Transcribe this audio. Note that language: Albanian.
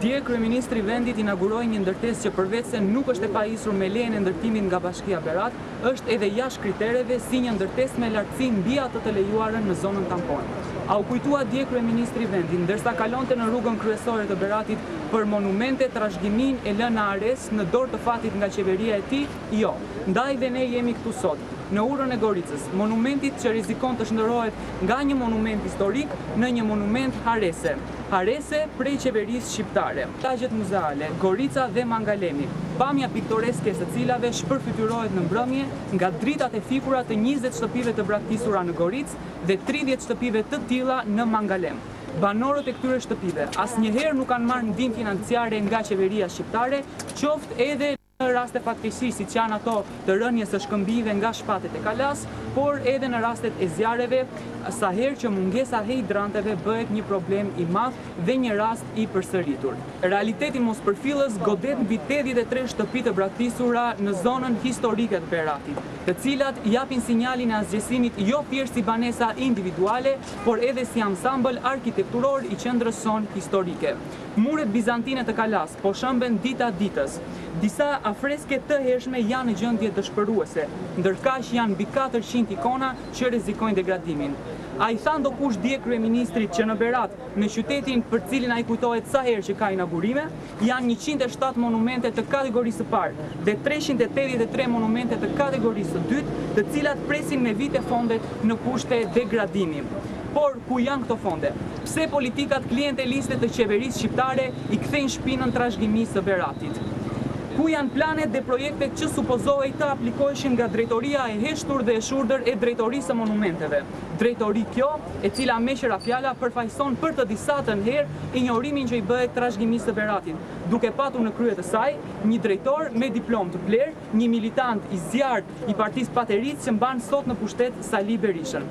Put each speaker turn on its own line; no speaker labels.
Dje kryeministri i vendit inauguroi një ndërtesë që përveç se nuk është e pajisur me lejen e ndërtimit nga Bashkia Berat, është edhe jashtë kritereve si një ndërtesë me lartësi mbi ato të lejuara në zonën tampon. A u kujtua dje kryeministri i vendit ndërsa kalonte në rrugën kryesore të Beratit për monumente, trashëgimin e lënë në arrest në dorë të fatit nga qeveria e tij? Jo. Ndaj dhe ne jemi këtu sot, në urën e Goricës, monumentit që rrezikon të shndërrohet nga një monument historik në një monument harese. Harese prej qeverisë shqiptare. Lagjet muzeale, Gorica dhe Mangalemi, pamja piktoreske së cilave shpërfytyrohet në mbrëmje nga dritat e fikura të 20 shtëpive të braktisura në Goricë dhe 30 shtëpive të tilla në Mangalem. Banorët e këtyre shtëpive asnjëherë nuk kanë marrë ndihmë financiare nga qeveria shqiptare, qoftë edhe në raste fatkeqësi siç janë ato të rënies së shkëmbive nga shpatet e Kalas, por edhe në rastet e zjarreve, sa herë që mungesa e hidranteve bëhet një problem i madh dhe një rast i përsëritur. Realiteti mospërfillës godet mbi 83 shtëpi të braktisura në zonën historike të Beratit, të cilat japin sinjalin e asgjësimit jo thjesht si banesa individuale, por edhe si ansambël arkitekturor i qendrës sonë historike. Muret bizantine të Kalas po shëmben dita ditës. Disa afreske të hershme janë në gjendje dëshpëruese, ndërkaq janë mbi 400 ikona që rrezikojnë degradimin. A i tha ndokush dje kryeministrit që në Berat, në qytetin për cilin a i kujtohet sa herë që ka inaugurime, janë 107 monumente të kategorisë së parë dhe 383 monumente të kategorisë së dytë, të cilat presin me vite fondet në kushte degradimi. Por ku janë këto fonde? Pse politikat klienteliste të qeverisë shqiptare i kthejnë shpinën trashëgimisë së Beratit? Ku janë planet dhe projektet që supozohej të aplikoheshin nga drejtoria e heshtur dhe e shurdër e drejtorisë së monumenteve? Drejtori kjo, e cila me qëra fjala përfaqëson për të disatën herë injorimin që i bëhet trashëgimisë së Beratit, duke patur në krye të saj një drejtor me diplomë të vlerë, një militant i zjarrt i Partisë Paterit që mban sot në pushtet Sali Berishën.